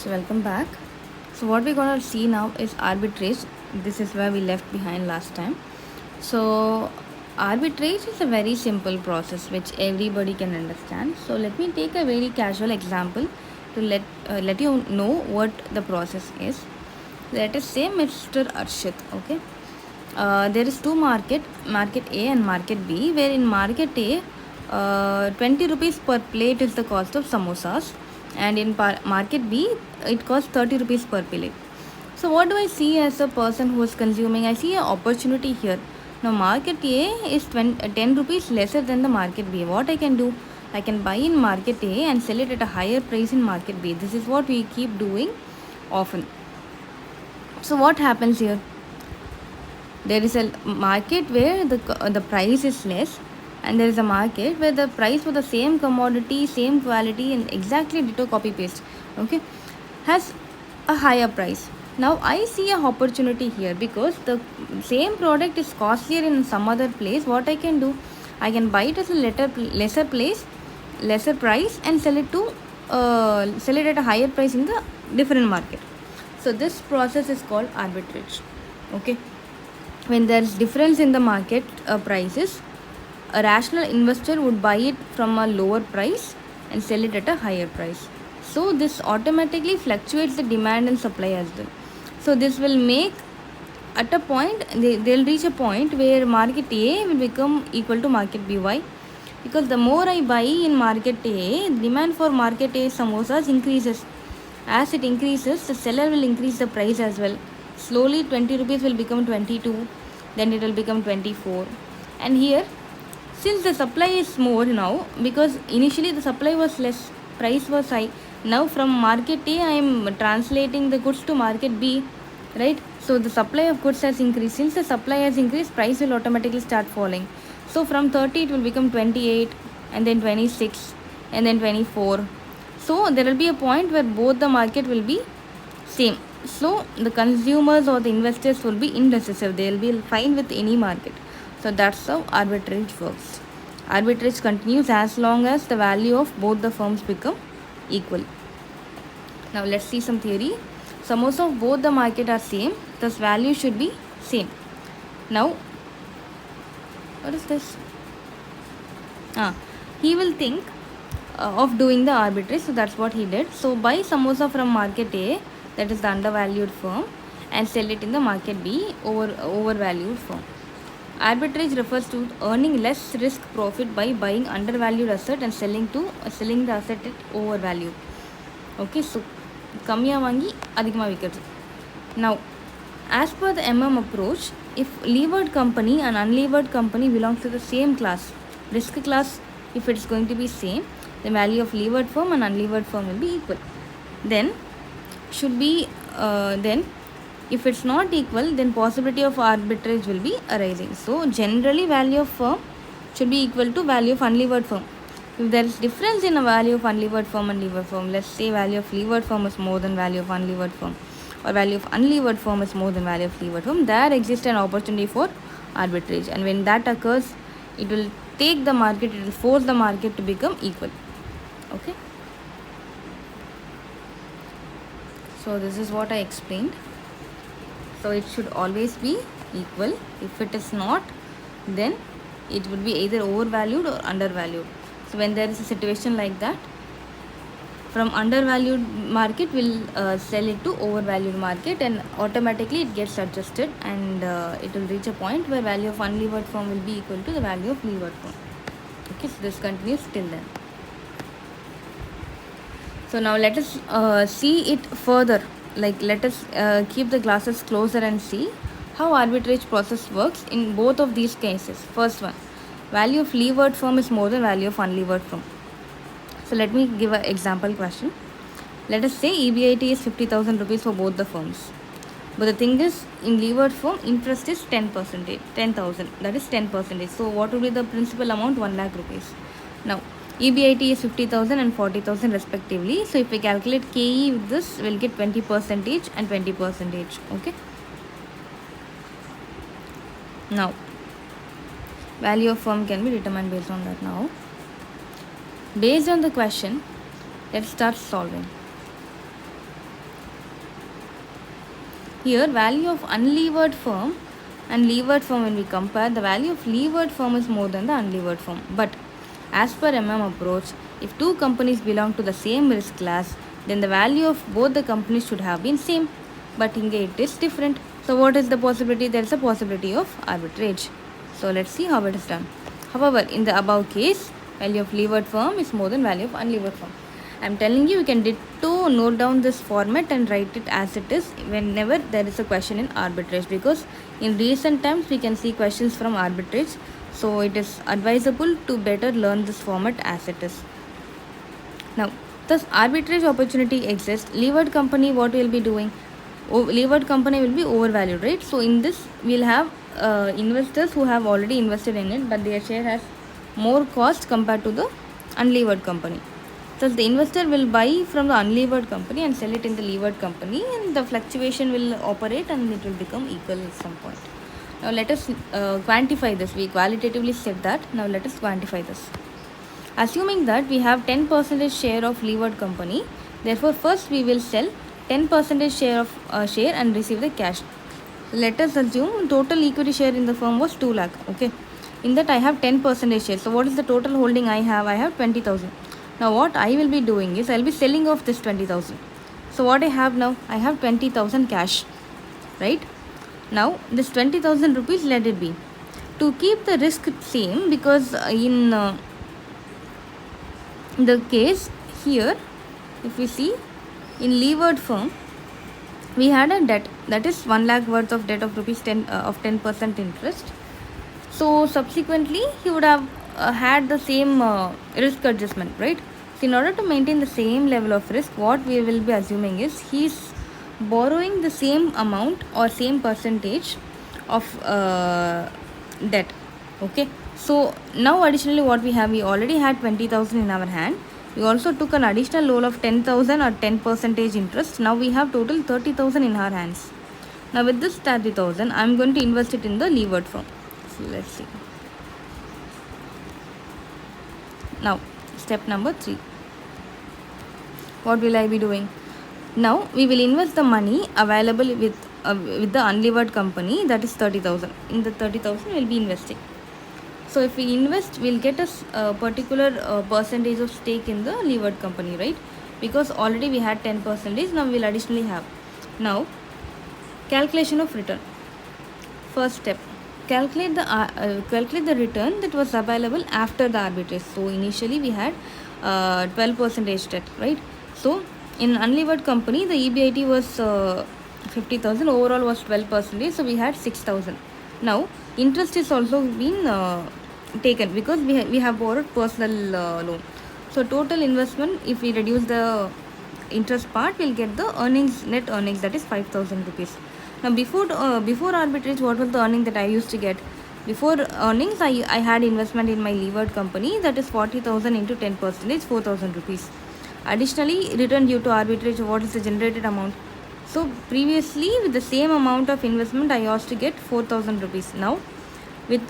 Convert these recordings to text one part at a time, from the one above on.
So welcome back. So what we're gonna see now is arbitrage. This is where we left behind last time. So arbitrage is a very simple process which everybody can understand. So let me take a very casual example to let you know what the process is. Let us say Mr. Arshit. Okay. There is two market A and market B. Where in market A, 20 rupees per plate is the cost of samosas, and in market B, it costs 30 rupees per plate. So what do I see as a person who is consuming? I see an opportunity here. Now market A is 10 rupees lesser than the market B. What I can do? I can buy in market A and sell it at a higher price in market B. This is what we keep doing often. So what happens here? There is a market where the price is less, and there is a market where the price for the same commodity, same quality, and exactly ditto copy paste, okay, has a higher price. Now I see a opportunity here because the same product is costlier in some other place. What I can do, I can buy it as a lesser price, and sell it at a higher price in the different market. So this process is called arbitrage. Okay, when there is difference in the market prices, a rational investor would buy it from a lower price and sell it at a higher price. So this automatically fluctuates the demand and supply as well. So this will make, at a point, they'll reach a point where market A will become equal to market B. Why? Because the more I buy in market A, demand for market A samosas increases. As it increases, the seller will increase the price as well. Slowly 20 rupees will become 22, then it will become 24. And here, since the supply is more now, because initially the supply was less, price was high. Now from market A, I am translating the goods to market B, right? So the supply of goods has increased. Since the supply has increased, price will automatically start falling. So from 30 it will become 28, and then 26, and then 24. So there will be a point where both the market will be same. So the consumers or the investors will be indecisive. They will be fine with any market. So that's how arbitrage works. Arbitrage continues as long as the value of both the firms become equal. Now let's see some theory. Samosa of both the market are same, thus value should be same. Now what is this? He will think of doing the arbitrage. So that's what he did. So buy samosa from market A, that is the undervalued firm, and sell it in the market B, overvalued firm. Arbitrage refers to earning less risk profit by buying undervalued asset and selling the asset at overvalue. Okay, so கம்மியா வாங்கி அதிகமாக விற்கிறது. Now, as per the approach, if levered company and unlevered company belongs to the same class, risk class, if it is going to be same, the value of levered firm and unlevered firm will be equal. Then if it's not equal, then possibility of arbitrage will be arising. So generally value of firm should be equal to value of unlevered firm. If there is difference in a value of unlevered firm and levered firm, let's say value of levered firm is more than value of unlevered firm, or value of unlevered firm is more than value of levered firm, there exists an opportunity for arbitrage. And when that occurs, it will force the market to become equal. Okay, so this is what I explained. So it should always be equal. If it is not, then it would be either overvalued or undervalued. So when there is a situation like that, from undervalued market will sell it to overvalued market, and automatically it gets adjusted, and it will reach a point where value of unlevered firm will be equal to the value of levered firm. Okay, so this continues till then. So now let us see it further. Let us keep the glasses closer and see how arbitrage process works in both of these cases. First one, value of levered firm is more than value of unlevered firm. So let me give an example question. Let us say EBIT is 50,000 rupees for both the firms. But the thing is, in levered firm, interest is 10%, 10,000. That is 10%. So what will be the principal amount? 1 lakh rupees. Now EBIT is 50,000 and 40,000 respectively. So if we calculate KE with this, we'll get 20% and 20%. Okay. Now, value of firm can be determined based on that. Now, based on the question, let's start solving. Here value of unlevered firm and levered firm, when we compare, the value of levered firm is more than the unlevered firm. But as per approach, if two companies belong to the same risk class, then the value of both the companies should have been same. But in it is different. So what is the possibility? There is a possibility of arbitrage. So let's see how it is done. However, in the above case, value of levered firm is more than value of unlevered firm. I'm telling you can ditto note down this format and write it as it is whenever there is a question in arbitrage, because in recent times we can see questions from arbitrage. So it is advisable to better learn this format as it is. Now, thus arbitrage opportunity exists. Levered company, what will be doing? Levered company will be overvalued, right? So in this we'll have investors who have already invested in it, but their share has more cost compared to the unlevered company. Thus the investor will buy from the unlevered company and sell it in the levered company, and the fluctuation will operate and it will become equal at some point. Now let us quantify this. We qualitatively said that. Now let us quantify this. Assuming that we have 10% share of levered company, therefore first we will sell 10% share of share and receive the cash. Let us assume total equity share in the firm was 2 lakh. Okay, in that I have 10% share. So what is the total holding I have? I have 20,000. Now what I will be doing is I will be selling off this 20,000. So what I have now? I have 20,000 cash, right? Now this 20,000 rupees, let it be. To keep the risk same, because in the case here, if we see in levered firm, we had a debt, that is 1 lakh worth of debt of rupees 10 of 10% interest. So subsequently he would have had the same risk adjustment, right? So in order to maintain the same level of risk, what we will be assuming is he is borrowing the same amount or same percentage of debt. Okay, so now additionally what we have, we already had 20,000 in our hand. We also took an additional loan of 10,000 or 10% interest. Now we have total 30,000 in our hands. Now with this 30,000, I'm going to invest it in the levered firm. So let's see. Now step number 3. What will I be doing? Now we will invest the money available with the unlevered company, that is 30,000. In the 30,000 we'll be investing. So if we invest, we'll get a particular percentage of stake in the levered company, right? Because already we had 10%. Now we'll additionally have. Now calculation of return. First step, calculate the return that was available after the arbitrage. So initially we had 12% debt, right? So in unlevered company, the EBIT was 50,000, overall was 12%, so we had 6,000. Now interest is also been taken because we have borrowed personal loan. So total investment, if we reduce the interest part, we'll get the earnings, net earnings, that is 5,000 rupees. Now before arbitrage, what was the earning that I used to get? Before earnings, I had investment in my levered company, that is 40,000 into 10%, 4,000 rupees. Additionally, return due to arbitrage, what is the generated amount? So previously with the same amount of investment, I used to get 4,000 rupees. Now with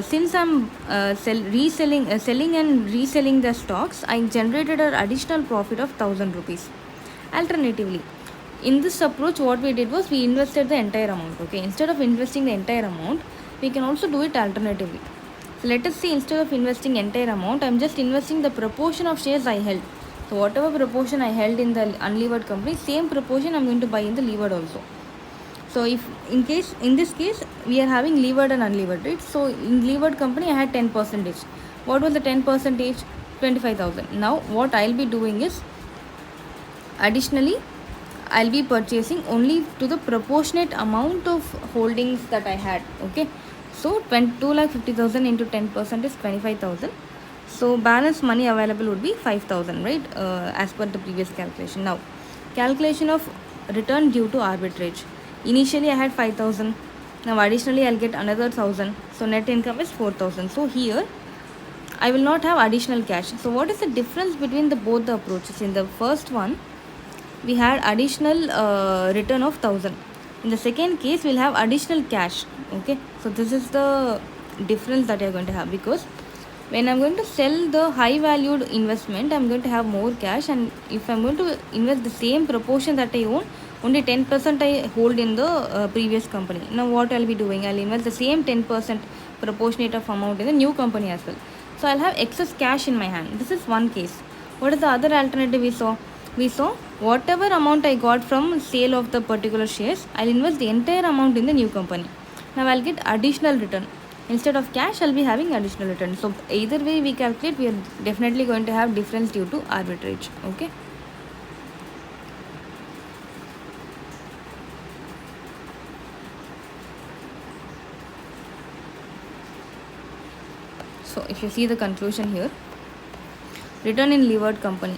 since I'm selling and reselling the stocks, I generated an additional profit of 1,000 rupees. Alternatively, in this approach, what we did was we invested the entire amount. Okay, instead of investing the entire amount, we can also do it alternatively. So let us say instead of investing entire amount, I'm just investing the proportion of shares I held. So whatever proportion I held in the unlevered company, same proportion I'm going to buy in the levered also. So if in this case we are having levered and unlevered, right? So in levered company I had 10%. What was the 10%? 25,000. Now what I'll be doing is, additionally I'll be purchasing only to the proportionate amount of holdings that I had. Okay, so 2,50,000 into 10% is 25,000. So balance money available would be 5,000, right? As per the previous calculation. Now calculation of return due to arbitrage. Initially I had 5,000. Now additionally I'll get another 1,000. So net income is 4,000. So here I will not have additional cash. So what is the difference between both the approaches? In the first one, we had additional return of 1,000. In the second case, we'll have additional cash. Okay, so this is the difference that you're going to have, because when I'm going to sell the high valued investment, I'm going to have more cash, and if I'm going to invest the same proportion that I own, only 10% I hold in the previous company. Now what I'll be doing, I'll invest the same 10% proportionate of amount in the new company as well. So I'll have excess cash in my hand. This is one case. What is the other alternative we saw? We saw whatever amount I got from sale of the particular shares, I'll invest the entire amount in the new company. Now I'll get additional return. Instead of cash, I'll be having additional return. So either way we calculate, we are definitely going to have difference due to arbitrage. Okay. So if you see the conclusion here, return in levered company,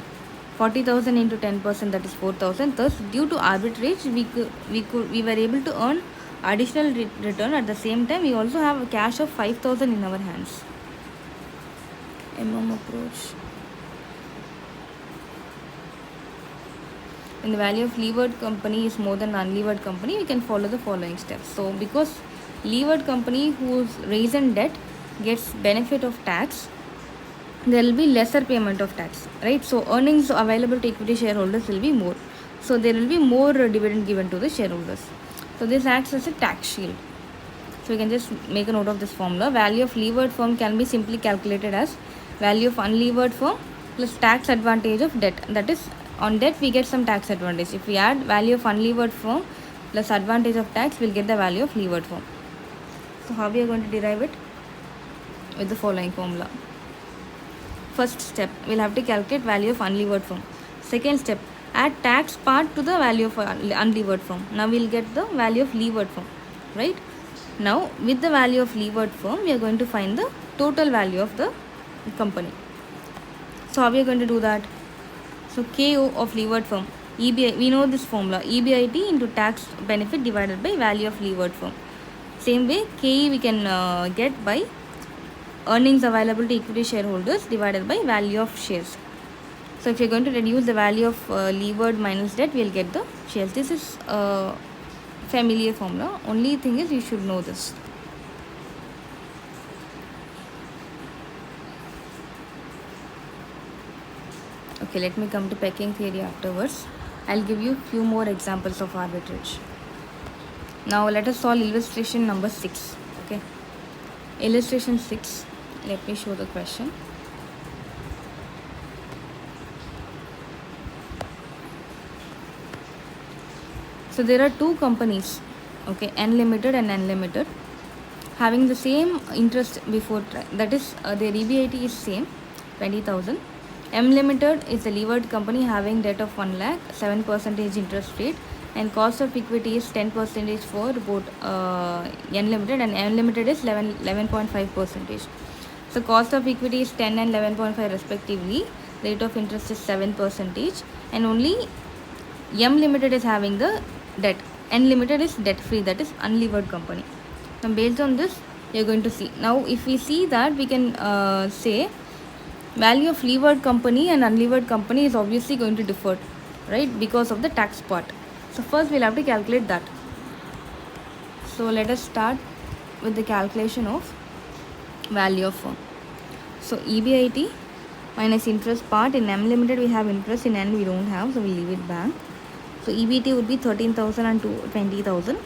40,000 into 10%, that is 4,000. Thus, due to arbitrage, we were able to earn additional return. At the same time, we also have a cash of 5,000 in our hands. Approach. When the value of levered company is more than unlevered company, we can follow the following steps. So because levered company whose raised debt gets benefit of tax, there will be lesser payment of tax, right? So earnings available to equity shareholders will be more. So there will be more dividend given to the shareholders. So this acts as a tax shield. So we can just make a note of this formula. Value of levered firm can be simply calculated as value of unlevered firm plus tax advantage of debt. That is, on debt we get some tax advantage. If we add value of unlevered firm plus advantage of tax, we'll get the value of levered firm. So how we are going to derive it? With the following formula. First step, we'll have to calculate value of unlevered firm. Second step, add tax part to the value of unlevered firm. Now we'll get the value of levered firm, right? Now with the value of levered firm, we are going to find the total value of the company. So how we are going to do that? So KO of levered firm, EBI, we know this formula, EBIT into tax benefit divided by value of levered firm. Same way, KE we can get by earnings available to equity shareholders divided by value of shares. So if you're going to reduce the value of levered minus debt, we'll get the shares. This is a familiar formula. Only thing is you should know this. Okay, let me come to pecking theory afterwards. I'll give you few more examples of arbitrage. Now let us solve illustration number 6. Okay, illustration 6. Let me show the question. So there are two companies, okay, N limited and N limited, having the same interest before, that is their EBIT is same, 20,000. M limited is the levered company having debt of 1 lakh, 7% interest rate, and cost of equity is 10% for both N limited, and M limited is 11.5%. So cost of equity is 10 and 11.5 respectively. Rate of interest is 7%, and only M limited is having the debt. N limited is debt free, that is unlevered company. Now based on this, you are going to see. Now if we see that, we can say value of levered company and unlevered company is obviously going to differ, right, because of the tax part. So first we'll have to calculate that. So let us start with the calculation of value of firm. So EBIT minus interest part. In M limited we have interest, in N we don't have, so we'll leave it blank. So EBT would be 13,000 and 20,000.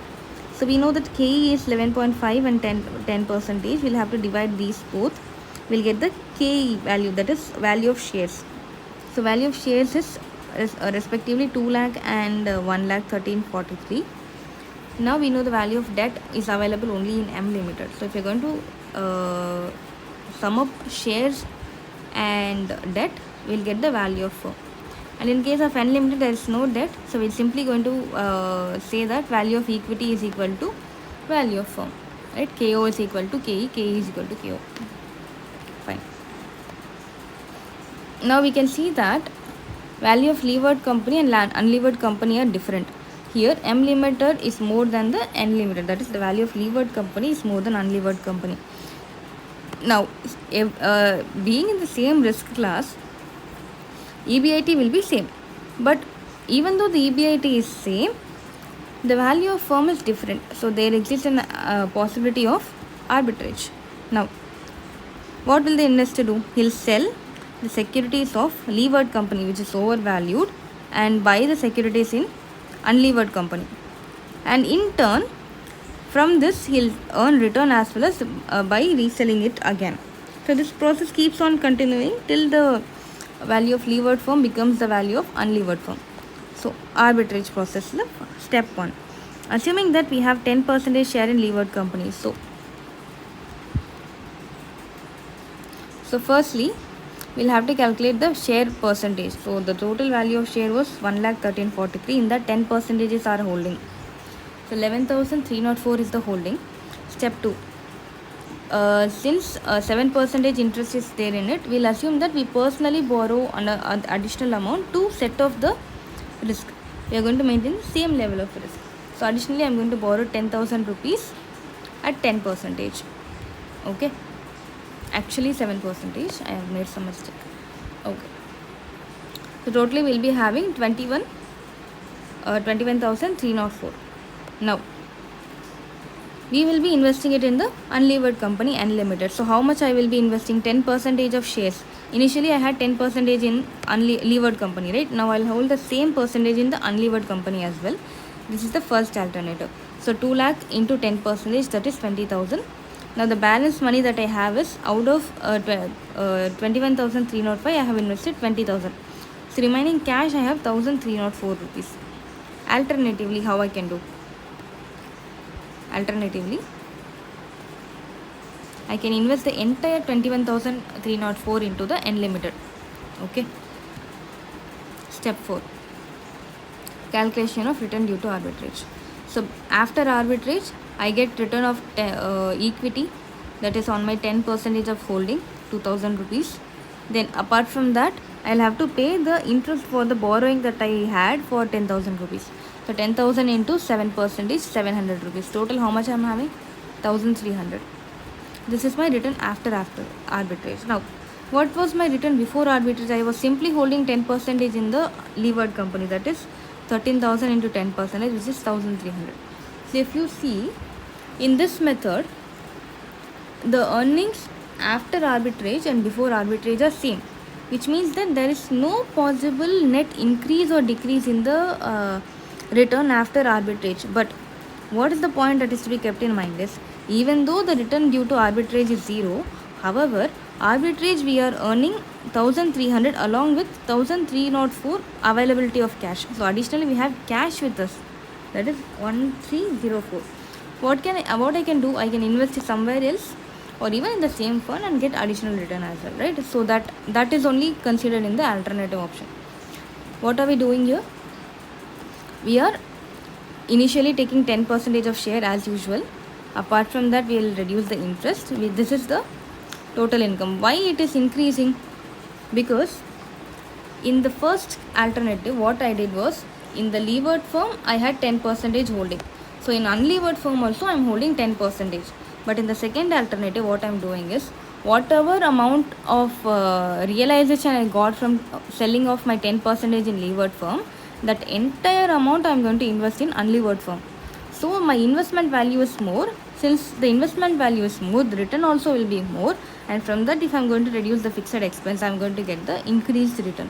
So we know that KE is 11.5 and 10%. We'll have to divide these both. We'll get the KE value, that is value of shares. So value of shares is respectively 2 lakh and 1 lakh 1343. Now we know the value of debt is available only in M limited. So if you're going to sum up shares and debt, we'll get the value of firm. And in case of N limited, there is no debt, so we're simply going to say that value of equity is equal to value of firm, right? KO is equal to KE, KE is equal to KO. Fine. Now we can see that value of levered company and unlevered company are different. Here M limited is more than the N limited, that is the value of levered company is more than unlevered company. Now being in the same risk class, EBIT will be same, but even though the EBIT is same, the value of firm is different, so there exists a possibility of arbitrage. Now what will the investor do? He'll sell the securities of levered company which is overvalued and buy the securities in unlevered company, and in turn from this he'll earn return as well as by reselling it again. So this process keeps on continuing till the value of levered firm becomes the value of unlevered firm. So arbitrage process step 1, assuming that we have 10% share in levered companies. So firstly we'll have to calculate the share percentage. So the total value of share was 1,13,43. In that 10% is our holding. So 11,304 is the holding. Step 2, since 7% interest is there in it, we'll assume that we personally borrow an additional amount to set off the risk. We are going to maintain the same level of risk. So additionally I'm going to borrow 10,000 rupees at 10%. Okay, actually 7%. I have made some mistake. Okay, so totally we'll be having 21,304. Now we will be investing it in the unlevered company unlimited. So how much I will be investing? 10% of shares. Initially I had 10% in unlevered company, right? Now I'll hold the same percentage in the unlevered company as well. This is the first alternative. So 2 lakh into 10%, that is 20,000. Now the balance money that I have is out of 21,305, I have invested 20,000. So remaining cash I have 1,304 rupees. Alternatively, how I can do? Alternatively, I can invest the entire 21,304 into the unlimited. Okay. Step 4, calculation of return due to arbitrage. So after arbitrage, I get return of equity, that is on my 10% of holding, 2,000 rupees. Then apart from that, I'll have to pay the interest for the borrowing that I had for 10,000 rupees. So 10,000 into 7% is 700 rupees. Total how much I'm having? 1,300. This is my return after arbitrage. Now, what was my return before arbitrage? I was simply holding 10% in the levered company, that is 13,000 into 10%, which is 1,300. So if you see in this method, the earnings after arbitrage and before arbitrage are same, which means that there is no possible net increase or decrease in the return after arbitrage. But what is the point that is to be kept in mind is, even though the return due to arbitrage is 0, however arbitrage we are earning 1,300 along with 1,304 availability of cash. So additionally we have cash with us, that is 1,304. What I can do? I can invest it somewhere else or even in the same fund and get additional return as well, right? So that is only considered in the alternative option. What are we doing here? We are initially taking 10% of share as usual. Apart from that, we will reduce the interest. This is the total income. Why it is increasing? Because in the first alternative, what I did was, in the levered firm I had 10% holding. So in unlevered firm also I am holding 10%. But in the second alternative, what I am doing is, whatever amount of realization I got from selling off my 10% in levered firm, that entire amount I am going to invest in unlevered firm. So my investment value is more. Since the investment value is more, the return also will be more, and from that, if I am going to reduce the fixed expense, I am going to get the increased return.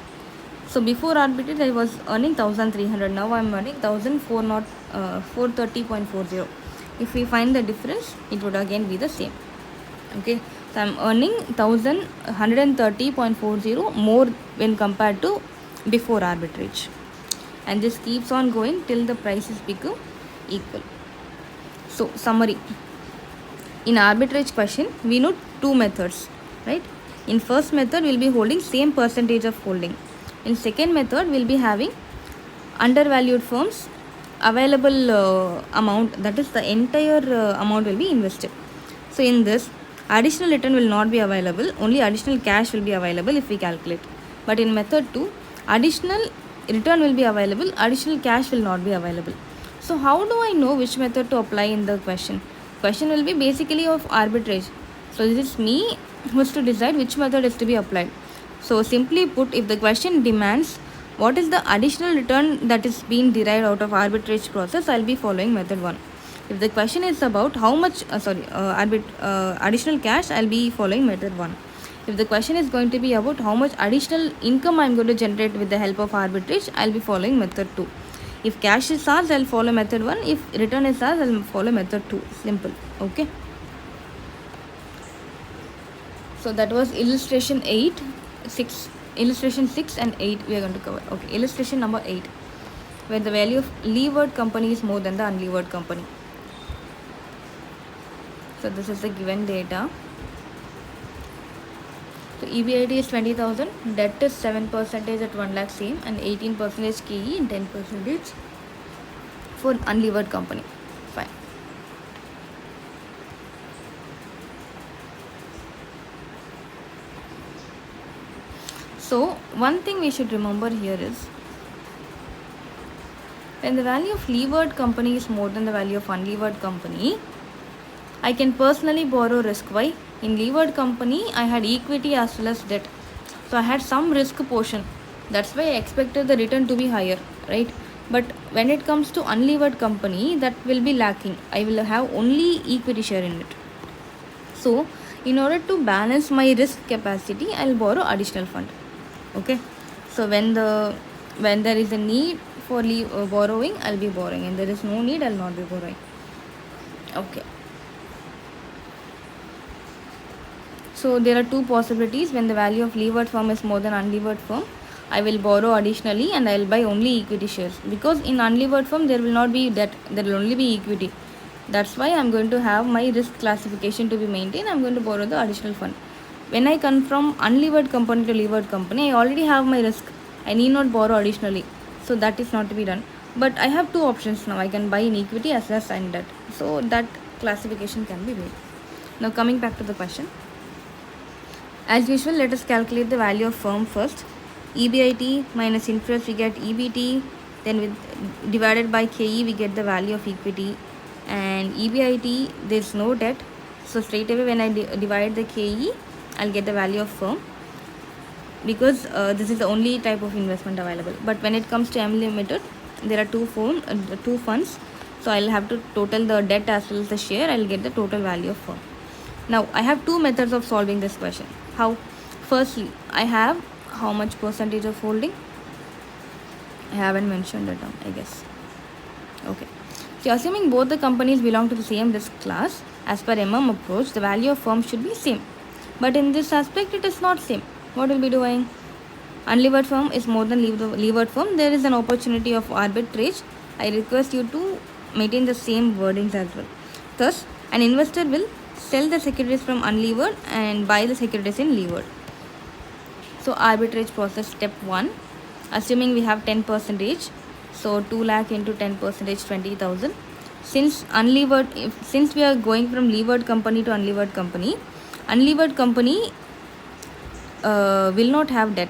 So before arbitrage I was earning 1,300. Now I am earning 1,430.40. If we find the difference, it would again be the same. Okay, so I am earning 1,130.40 more when compared to before arbitrage, and this keeps on going till the prices become equal. So summary: in arbitrage question, we know two methods, right? In first method, we'll be holding same percentage of holding. In second method, we'll be having undervalued firms available amount, that is the entire amount will be invested. So in this, additional return will not be available, only additional cash will be available if we calculate. But in method 2, additional return will be available, additional cash will not be available. So how do I know which method to apply in the question? Question will be basically of arbitrage. So this is me who is to decide which method is to be applied. So simply put, if the question demands what is the additional return that is being derived out of arbitrage process, I'll be following method 1. If the question is about how much additional cash, I'll be following method 1. If the question is going to be about how much additional income I'm going to generate with the help of arbitrage, I'll be following method 2. If cash is asked, I'll follow method 1. If return is asked, I'll follow method 2. Simple. Okay. So that was illustration 8, 6, illustration 6 and 8 we are going to cover. Okay, illustration number 8, where the value of levered company is more than the unlevered company. So this is the given data. So EBIT is 20,000, debt is 7% at 1 lakh same, and 18% KE and 10% for unlevered company. Fine. So one thing we should remember here is, when the value of levered company is more than the value of unlevered company, I can personally borrow risk. Why? In levered company, I had equity as well as debt. So I had some risk portion. That's why I expected the return to be higher, right? But when it comes to unlevered company, that will be lacking. I will have only equity share in it. So in order to balance my risk capacity, I'll borrow additional fund. Okay. So when there is a need for borrowing, I'll be borrowing, and there is no need, I'll not be borrowing. Okay. So there are two possibilities. When the value of levered firm is more than unlevered firm, I will borrow additionally and I will buy only equity shares, because in unlevered firm there will not be debt, there will only be equity. That's why I'm going to have my risk classification to be maintained. I'm going to borrow the additional fund. When I come from unlevered company to levered company, I already have my risk. I need not borrow additionally. So that is not to be done. But I have two options now. I can buy in equity as well as in debt. So that classification can be made. Now coming back to the question. As usual, let us calculate the value of firm first. EBIT minus interest, we get EBT. Then divided by KE, we get the value of equity. And EBIT, there is no debt. So straight away when I divide the KE, I'll get the value of firm, because this is the only type of investment available. But when it comes to M Limited, there are two funds. So I'll have to total the debt as well as the share. I'll get the total value of firm. Now I have two methods of solving this question. How? Firstly, I have how much percentage of holding? I haven't mentioned it, I guess. Okay. So assuming both the companies belong to the same risk class, as per approach, the value of firm should be same. But in this aspect, it is not same. What will be doing? Unlevered firm is more than levered firm. There is an opportunity of arbitrage. I request you to maintain the same wordings as well. Thus, an investor will sell the securities from unlevered and buy the securities in levered. So arbitrage process, step 1, assuming we have 10%, so 2 lakh into 10%, 20,000. Since we are going from levered company to unlevered company will not have debt,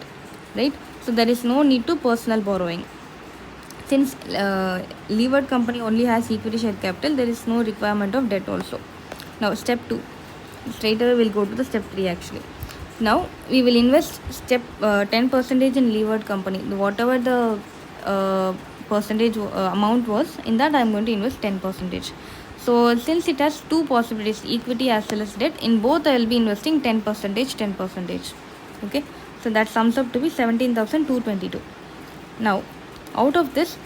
right? So there is no need to personal borrowing. Since levered company only has equity share capital, there is no requirement of debt also. Now step 2, straight away we'll go to the step 3 actually. Now we will invest 10% in levered company. Whatever the percentage amount was, in that I am going to invest 10%. So since it has two possibilities, equity as well as debt, in both I will be investing 10%. Okay, so that sums up to be 17,222. Now out of this,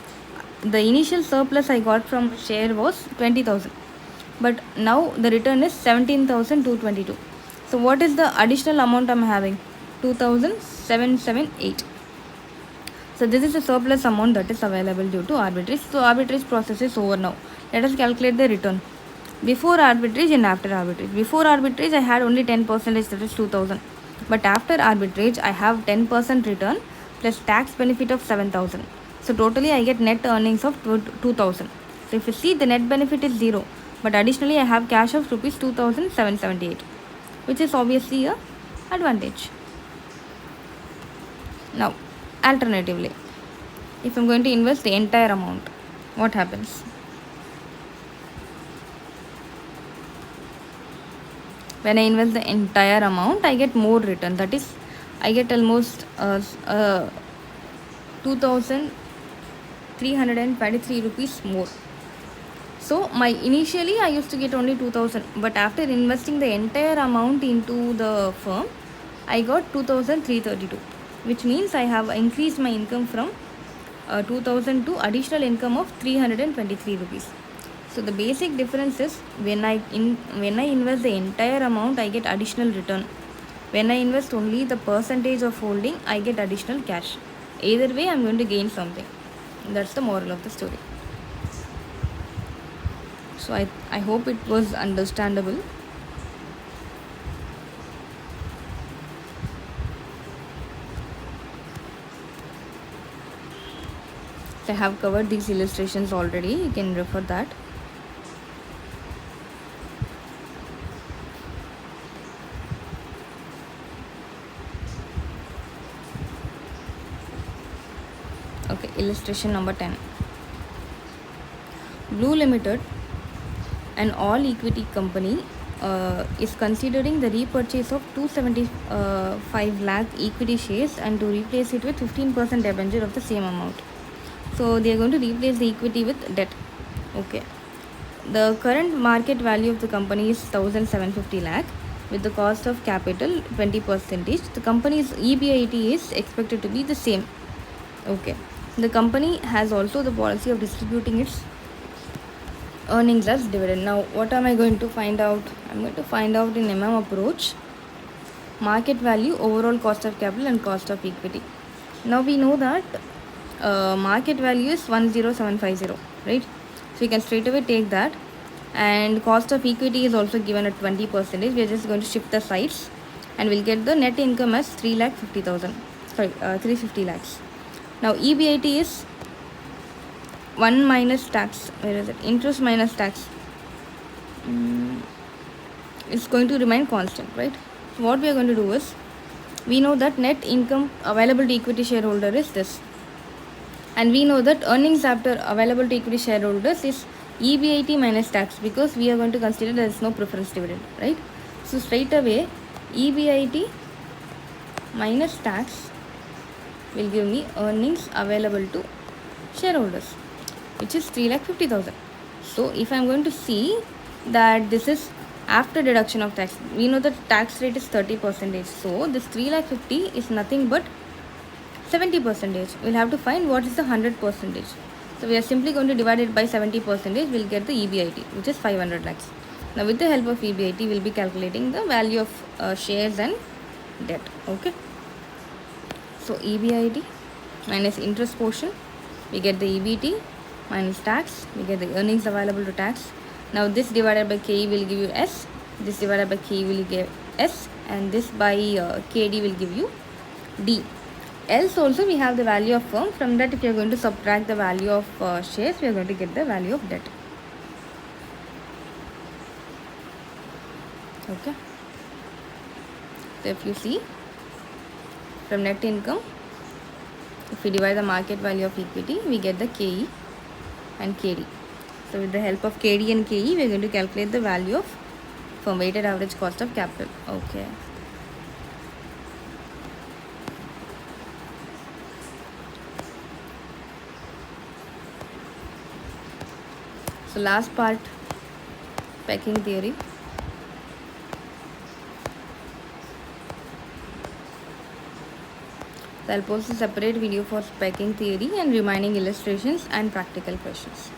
the initial surplus I got from share was 20,000, but now the return is 17,222. So what is the additional amount I'm having? 2,778. So this is the surplus amount that is available due to arbitrage. So arbitrage process is over now. Let us calculate the return. Before arbitrage and after arbitrage. Before arbitrage I had only 10%, that is 2,000. But after arbitrage I have 10% return plus tax benefit of 7,000. So totally I get net earnings of 2,000. So if you see, the net benefit is 0. But additionally I have cash of rupees 2,778, which is obviously a advantage. Now alternatively, if I'm going to invest the entire amount, what happens? When I invest the entire amount, I get more return. That is, I get almost 2,323 rupees more. So initially I used to get only 2,000, but after investing the entire amount into the firm, I got 2,332, which means I have increased my income from 2000 to additional income of 323 rupees. So the basic difference is when I invest the entire amount, I get additional return. When I invest only the percentage of holding, I get additional cash. Either way, I'm going to gain something. That's the moral of the story. So I hope it was understandable. I have covered these illustrations already. You can refer that. Okay, illustration number 10. Blue Limited, an all equity company, is considering the repurchase of 275 lakh equity shares and to replace it with 15% debenture of the same amount. So they are going to replace the equity with debt. Okay. The current market value of the company is 1750 lakh with the cost of capital 20%. The company's EBIT is expected to be the same. Okay. The company has also the policy of distributing its earnings as dividend. Now, what am I going to find out? I'm going to find out in approach market value, overall cost of capital, and cost of equity. Now we know that market value is 10750, right? So you can straight away take that, and cost of equity is also given at 20%. We are just going to shift the sides, and we'll get the net income as 3,50,000. Sorry, 350 lakhs. Now EBIT is 1 minus tax. Where is it? Interest minus tax. It's going to remain constant, right? So what we are going to do is, we know that net income available to equity shareholder is this, and we know that earnings after available to equity shareholders is EBIT minus tax, because we are going to consider there is no preference dividend, right? So straight away EBIT minus tax will give me earnings available to shareholders, which is 3,50,000. So if I am going to see that this is after deduction of tax, we know that tax rate is 30%. So this 3,50,000 is nothing but 70%. We'll have to find what is the 100%. So we are simply going to divide it by 70%. We'll get the EBIT, which is 500 lakhs. Now with the help of EBIT, we'll be calculating the value of shares and debt. Okay. So EBIT minus interest portion, we get the EBT minus tax, we get the earnings available to tax. Now this divided by KE will give you S, this divided by KE will give S, and this by KD will give you D. Else also we have the value of firm. From that, if you are going to subtract the value of shares, we are going to get the value of debt. Okay. So if you see, from net income, if we divide the market value of equity, we get the KE and KD. So with the help of KD and KE, we are going to calculate the value of firm weighted average cost of capital. Okay. So last part, pecking theory. So I'll post a separate video for pecking theory and remaining illustrations and practical questions.